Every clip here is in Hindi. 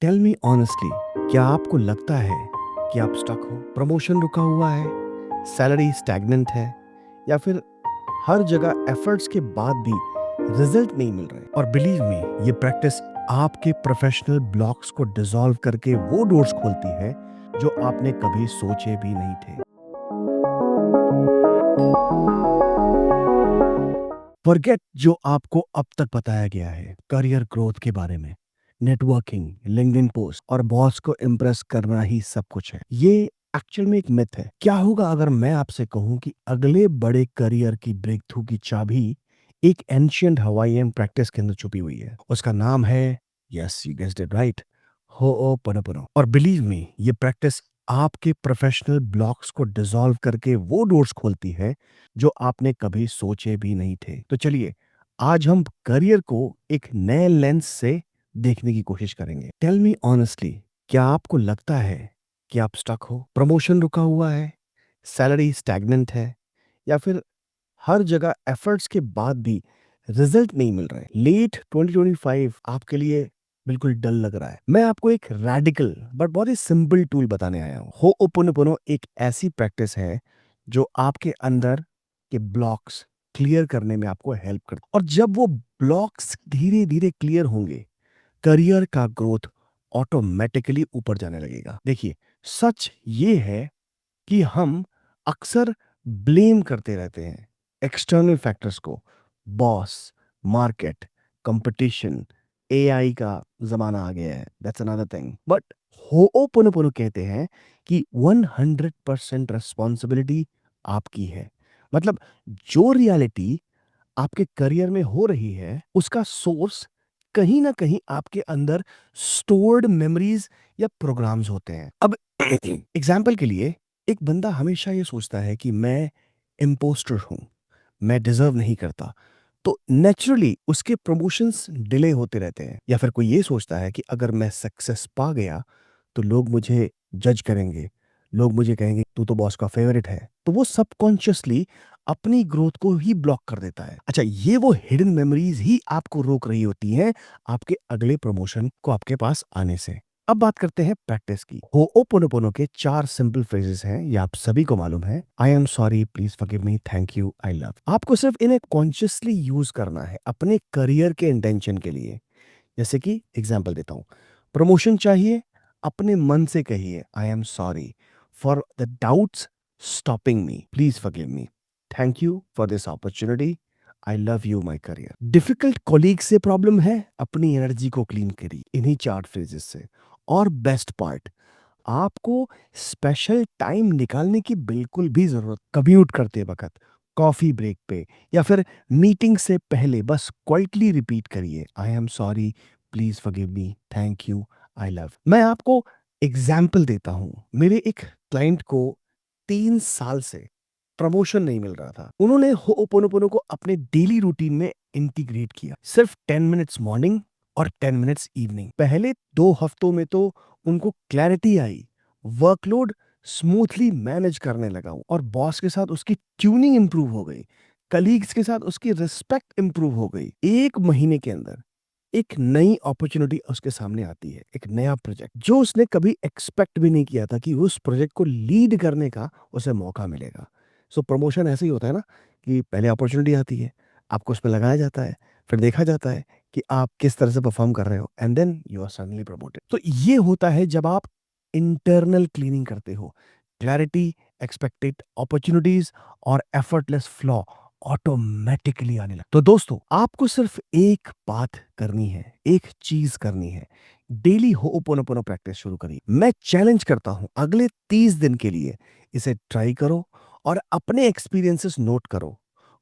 टेल मी ऑनेस्टली, क्या आपको लगता है कि आप स्टक हो? प्रमोशन रुका हुआ है, सैलरी स्टैग्नेंट है, या फिर हर जगह एफर्ट्स के बाद भी रिजल्ट नहीं मिल रहे? और बिलीव मी, ये प्रैक्टिस आपके प्रोफेशनल ब्लॉक्स को डिसॉल्व करके वो डोर्स खोलती है जो आपने कभी सोचे भी नहीं थे। फॉरगेट जो आपको अब तक बताया गया है करियर ग्रोथ के बारे में। नेटवर्किंग, लिंक्डइन पोस्ट और बॉस को इम्प्रेस करना ही सब कुछ है। ये एक्चुअल में एक मिथ है। क्या होगा अगर मैं आपसे कहूं कि अगले बड़े करियर की ब्रेक थ्रू की चाबी एक एंशियंट हवाईयन प्रैक्टिस के अंदर छुपी हुई है? उसका नाम है, yes you guessed it right, Ho'oponopono. और बिलीव मी, ये प्रैक्टिस आपके प्रोफेशनल ब्लॉक्स को डिसॉल्व करके वो डोर्स खोलती है जो आपने कभी सोचे भी नहीं थे। तो चलिए, आज हम करियर को एक नए लेंस से देखने की कोशिश करेंगे। टेल मी ऑनेस्टली, क्या आपको लगता है कि आप स्टक हो? प्रमोशन रुका हुआ है, सैलरी स्टैग्नेंट है, या फिर हर जगह एफर्ट्स के बाद भी रिजल्ट नहीं मिल रहा है? लेट 2025 आपके लिए बिल्कुल डल लग रहा है? मैं आपको एक रैडिकल बट बहुत ही सिंपल टूल बताने आया हूँ। होओपोनोपोनो एक ऐसी प्रैक्टिस है जो आपके अंदर के ब्लॉक्स क्लियर करने में आपको हेल्प करती है। और जब वो ब्लॉक्स धीरे धीरे क्लियर होंगे, करियर का ग्रोथ ऑटोमेटिकली ऊपर जाने लगेगा। देखिए, सच ये है कि हम अक्सर ब्लेम करते रहते हैं एक्सटर्नल फैक्टर्स को। बॉस, मार्केट, कंपटीशन, एआई का जमाना आ गया है, दैट्स अनदर थिंग। बट होओपोनोपोनो कहते हैं कि 100% रिस्पॉन्सिबिलिटी आपकी है। मतलब जो रियलिटी आपके करियर में हो रही है उसका सोर्स कहीं ना कहीं आपके अंदर स्टोर्ड मेमोरीज या प्रोग्राम्स होते हैं। अब एग्जाम्पल के लिए, एक बंदा हमेशा ये सोचता है कि मैं इम्पोस्टर हूं, मैं डिजर्व नहीं करता, तो नेचुरली उसके प्रमोशंस डिले होते रहते हैं। या फिर कोई ये सोचता है कि अगर मैं सक्सेस पा गया तो लोग मुझे जज करेंगे, लोग मुझे कहेंगे तू तो बॉस का फेवरेट है, तो वो सबकॉन्शियसली अपनी ग्रोथ को ही ब्लॉक कर देता है। अच्छा, ये वो हिडन मेमोरीज ही आपको रोक रही होती हैं आपके अगले प्रमोशन को आपके पास आने से। अब बात करते हैं प्रैक्टिस की। होओपोनोपोनो के 4 सिंपल फ्रेजेस हैं, ये आप सभी को मालूम है। I am sorry, please forgive me, thank you, I love. आपको सिर्फ इन्हें कॉन्शियसली यूज करना है अपने करियर के इंटेंशन के लिए। जैसे कि एग्जाम्पल देता हूं, प्रमोशन चाहिए, अपने मन से कहिए I am sorry for the doubts stopping me, please forgive me, thank you for this opportunity, I love you my career. Difficult colleague से प्रॉब्लम है, अपनी एनर्जी को क्लीन करिए इन्हीं 4 फ्रेजेस से। और बेस्ट पार्ट, आपको स्पेशल टाइम निकालने की बिल्कुल भी जरूरत, कम्यूट करते वक्त, कॉफी ब्रेक पे, या फिर मीटिंग से पहले बस क्वाइटली रिपीट करिए I am sorry, please forgive me, thank you, I love. मैं आपको एग्जाम्पल देता हूं। मेरे एक क्लाइंट को 3 साल से प्रमोशन नहीं मिल रहा था। उन्होंने होओपोनोपोनो को अपने डेली रूटीन में इंटीग्रेट किया, सिर्फ 10 मिनट्स मॉर्निंग और 10 मिनट्स इवनिंग। पहले 2 हफ्तों में तो उनको क्लैरिटी आई, वर्कलोड स्मूथली मैनेज करने लगा हूं, और बॉस के साथ उसकी ट्यूनिंग इंप्रूव हो गई, कलीग्स के साथ उसकी रिस्पेक्ट इंप्रूव हो गई। 1 महीने के अंदर एक नई अपॉर्चुनिटी उसके सामने आती है, एक नया प्रोजेक्ट जो उसने कभी एक्सपेक्ट भी नहीं किया था कि उस प्रोजेक्ट को लीड करने का उसे मौका मिलेगा। सो प्रमोशन ऐसे ही होता है ना, कि पहले अपॉर्चुनिटी आती है, आपको उसमें लगाया जाता है, फिर देखा जाता है कि आप किस तरह से परफॉर्म कर रहे हो, and then you are suddenly promoted. तो ये होता है जब आप इंटरनल क्लीनिंग करते हो। क्लैरिटी, एक्सपेक्टेड अपॉर्चुनिटीज और एफर्टलेस फ्लो ऑटोमेटिकली आने लगे। तो दोस्तों, आपको सिर्फ एक बात करनी है, एक चीज करनी है, डेली होओपोनोपोनो प्रैक्टिस शुरू करिए। मैं चैलेंज करता हूं, अगले 30 दिन के लिए इसे ट्राई करो और अपने एक्सपीरियंसेस नोट करो,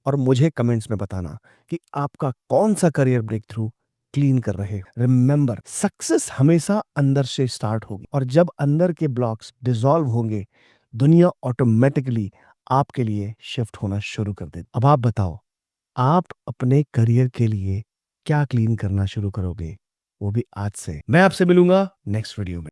और मुझे कमेंट्स में बताना कि आपका कौन सा करियर ब्रेक थ्रू क्लीन कर रहे हो। रिमेंबर, सक्सेस हमेशा अंदर से स्टार्ट होगी, और जब अंदर के ब्लॉक्स डिसॉल्व होंगे, दुनिया ऑटोमेटिकली आपके लिए शिफ्ट होना शुरू कर दे। अब आप बताओ, आप अपने करियर के लिए क्या क्लीन करना शुरू करोगे, वो भी आज से? मैं आपसे मिलूंगा नेक्स्ट वीडियो में।